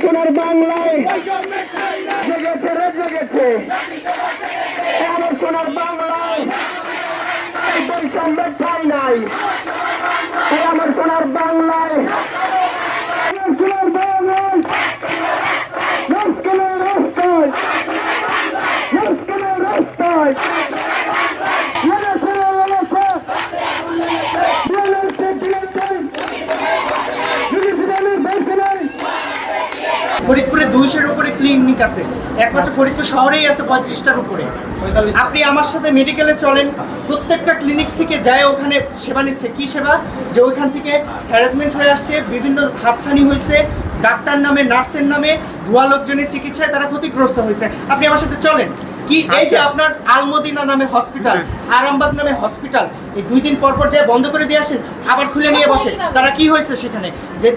সোনার বাংলায় জেগেছে রে জেগেছে, আমার সোনার বাংলায় বৈষম্যের ঠাঁই নাই, আমার সোনার বাংলায় সোনার বাংলায় রাস্তায় রাস্তায় রাস্তায় রাস্তায় ফরিদপুরে 200-এর উপরে ক্লিনিক আছে, একমাত্র ফরিদপুর শহরেই আছে 35টার উপরে। আপনি আমার সাথে মেডিকেলে চলেন, প্রত্যেকটা ক্লিনিক থেকে যায় ওখানে সেবা নিচ্ছে। কি সেবা? যে ওইখান থেকে হ্যারাসমেন্ট হয়ে আসছে, বিভিন্ন হাতছানি হয়েছে, ডাক্তার নামে নার্সের নামে ভুয়া লোকজনের চিকিৎসায় তারা ক্ষতিগ্রস্ত হয়েছে। আপনি আমার সাথে চলেন। কি এই যে আপনার আলমদিনা নামে হসপিটাল, আরামবাগ নামে হসপিটাল, এই 2 দিন পর পর যায় বন্ধ করে দিয়ে আসেন, আবার খুলে নিয়ে বসে। তারা কি হয়েছে সেখানে? যে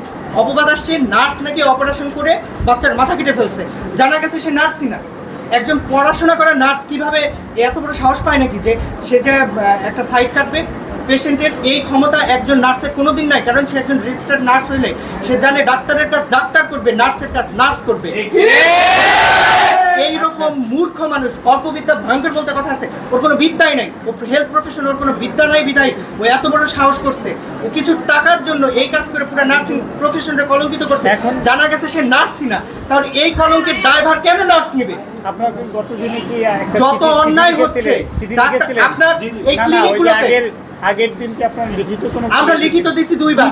অপবাদ আসছে নার্স নাকি অপারেশন করে বাচ্চার মাথা কেটে ফেলছে। জানা গেছে সে নার্সই না। একজন পড়াশোনা করা নার্স কিভাবে এত বড় সাহস পায় নাকি যে সে যে একটা সাইড কাটবে পেশেন্টের? এই ক্ষমতা একজন নার্সের কোনোদিন নাই, কারণ সে একজন রেজিস্টার্ড নার্স হইলে সে জানে ডাক্তারের কাজ ডাক্তার করবে, নার্সের কাজ নার্স করবে। এইরকম মূর্খ মানুষ, অল্প বিদ্যা ভয়ঙ্কর বলতে কথা আছে, ওর কোনো বিদ্যাই নাই, ও হেলথ প্রফেশন, ওর কোনো বিদ্যা নাই বিদায় ও এত বড় সাহস করছে। ও কিছু টাকার জন্য এই কাজ করে পুরো নার্সিং প্রফেশনটা কলঙ্কিত করছে। জানা গেছে সে নার্সই না, তাহলে এই কলঙ্কের দায়ভার কেন নার্স নেবে? যত অন্যায় হচ্ছে আপনার এই ক্লিনিকগুলোতে আগের দিন কি আপনারা লিখিত কোনো? আমরা লিখিত দিছি 2 বার।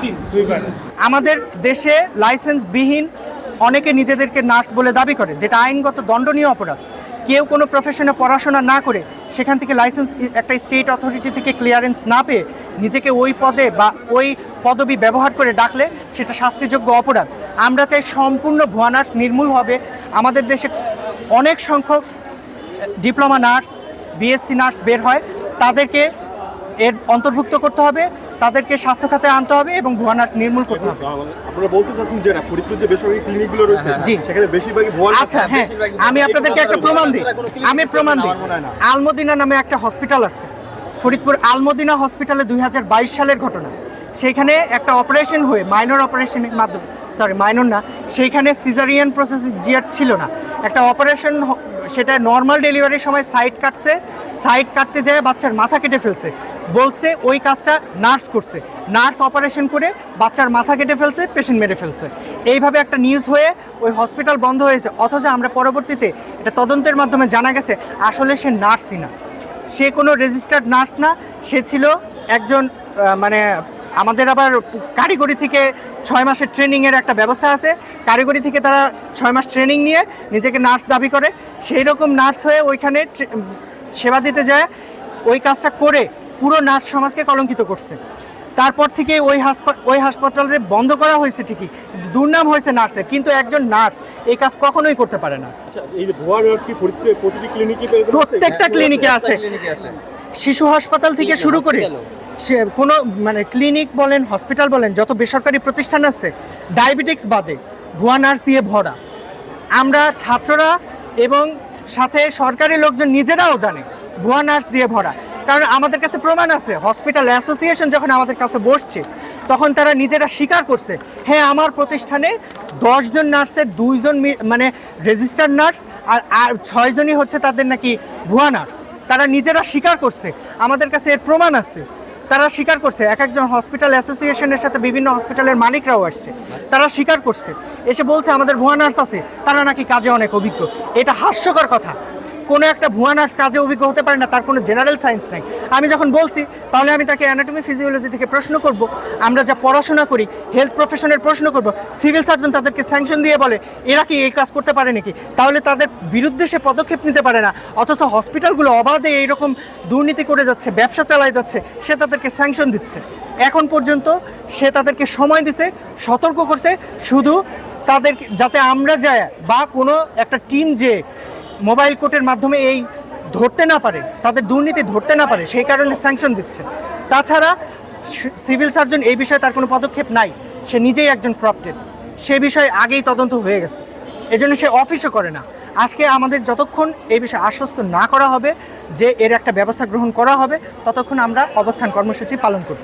আমাদের দেশে লাইসেন্সবিহীন অনেকে নিজেদেরকে নার্স বলে দাবি করে, যেটা আইনগত দণ্ডনীয় অপরাধ। কেউ কোনো প্রফেশনে পড়াশোনা না করে সেখান থেকে লাইসেন্স একটা স্টেট অথরিটি থেকে ক্লিয়ারেন্স না পেয়ে নিজেকে ওই পদে বা ওই পদবি ব্যবহার করে ডাকলে সেটা শাস্তিযোগ্য অপরাধ। আমরা চাই সম্পূর্ণ ভুয়া নার্স নির্মূল হবে। আমাদের দেশে অনেক সংখ্যক ডিপ্লোমা নার্স, বিএসসি নার্স বের হয়, তাদেরকে এর অন্তর্ভুক্ত করতে হবে, তাদেরকে স্বাস্থ্য খাতে আনতে হবে এবং ভুয়া নার্স নির্মূল করতে হবে। আপনারা বলতে চাচ্ছেন যে না, ফরিদপুর যে বেসরকারি ক্লিনিকগুলো রয়েছে জি, সেখানে বেশিরভাগই ভুয়া। আচ্ছা হ্যাঁ, আমি আপনাদেরকে একটা প্রমাণ দিই। আলমদিনা নামে একটা হসপিটাল আছে ফরিদপুর, আলমদিনা হসপিটালে 2022 সালের ঘটনা। সেইখানে একটা অপারেশন হয়ে মাইনর অপারেশনের মাধ্যমে, মাইনর না, সেইখানে সিজারিয়ান প্রসিজিয়ার ছিল না, একটা অপারেশন, সেটা নর্মাল ডেলিভারির সময় সাইড কাটছে, সাইড কাটতে যায় বাচ্চার মাথা কেটে ফেলছে, বলছে ওই কাজটা নার্স করছে, নার্স অপারেশন করে বাচ্চার মাথা কেটে ফেলছে, পেশেন্ট মেরে ফেলছে। এইভাবে একটা নিউজ হয়ে ওই হসপিটাল বন্ধ হয়েছে। অথচ আমরা পরবর্তীতে এটা তদন্তের মাধ্যমে জানা গেছে আসলে সে নার্সই না, সে কোনো রেজিস্টার্ড নার্স না, সে ছিল একজন মানে আমাদের আবার কারিগরি থেকে 6 মাসের ট্রেনিংয়ের একটা ব্যবস্থা আছে, কারিগরি থেকে তারা 6 মাস ট্রেনিং নিয়ে নিজেকে নার্স দাবি করে, সেই রকম নার্স হয়ে ওইখানে সেবা দিতে যায়, ওই কাজটা করে পুরো নার্স সমাজকে কলঙ্কিত করছে। তারপর থেকে ওই হাসপাতালে বন্ধ করা হয়েছে ঠিকই, দুর্নাম হয়েছে নার্সের, কিন্তু একজন নার্স এই কাজ কখনোই করতে পারে না। প্রত্যেকটা ক্লিনিকে আছে, শিশু হাসপাতাল থেকে শুরু করে সে কোনো মানে ক্লিনিক বলেন, হসপিটাল বলেন, যত বেসরকারি প্রতিষ্ঠান আছে ডায়াবেটিক্স বাদে ভুয়া নার্স দিয়ে ভরা। আমরা ছাত্ররা এবং সাথে সরকারি লোকজন নিজেরাও জানে ভুয়া নার্স দিয়ে ভরা, কারণ আমাদের কাছে প্রমাণ আছে। হসপিটাল অ্যাসোসিয়েশন যখন আমাদের কাছে বসছে তখন তারা নিজেরা স্বীকার করছে, হ্যাঁ আমার প্রতিষ্ঠানে 10 জন নার্সের 2 জন মানে রেজিস্টার্ড নার্স আর 6 জনই হচ্ছে তাদের নাকি ভুয়া নার্স। তারা নিজেরা স্বীকার করছে, আমাদের কাছে এর প্রমাণ আছে, তারা স্বীকার করছে। একজন হসপিটাল অ্যাসোসিয়েশনের সাথে বিভিন্ন হসপিটালের মালিকরাও আসছে, তারা স্বীকার করছে, এসে বলছে আমাদের ভুয়া নার্স আছে, তারা নাকি কাজে অনেক অভিজ্ঞ। এটা হাস্যকর কথা, কোনো একটা ভুয়া নার্স কাজে অভিজ্ঞ হতে পারে না, তার কোনো জেনারেল সায়েন্স নাই। আমি যখন বলছি তাহলে আমি তাকে অ্যানাটমি ফিজিওলজি থেকে প্রশ্ন করব, আমরা যা পড়াশোনা করি হেলথ প্রফেশনের প্রশ্ন করব। সিভিল সার্জন তাদেরকে স্যাংশন দিয়ে বলে এরা কি এই কাজ করতে পারে নাকি, তাহলে তাদের বিরুদ্ধে সে পদক্ষেপ নিতে পারে না। অথচ হসপিটালগুলো অবাধে এইরকম দুর্নীতি করে যাচ্ছে, ব্যবসা চালাই যাচ্ছে, সে তাদেরকে স্যাংশন দিচ্ছে। এখন পর্যন্ত সে তাদেরকে সময় দিছে, সতর্ক করছে, শুধু তাদের যাতে আমরা যাই বা কোনো একটা টিম যে মোবাইল কোর্টের মাধ্যমে এই ধরতে না পারে, তাদের দুর্নীতি ধরতে না পারে, সেই কারণে স্যাংশন দিচ্ছে। তাছাড়া সিভিল সার্জন এই বিষয়ে তার কোনো পদক্ষেপ নাই, সে নিজেই একজন করাপ্টেড, সে বিষয়ে আগেই তদন্ত হয়ে গেছে, এজন্য সে অফিসও করে না। আজকে আমাদের যতক্ষণ এই বিষয়ে আশ্বস্ত না করা হবে যে এর একটা ব্যবস্থা গ্রহণ করা হবে, ততক্ষণ আমরা অবস্থান কর্মসূচি পালন করব।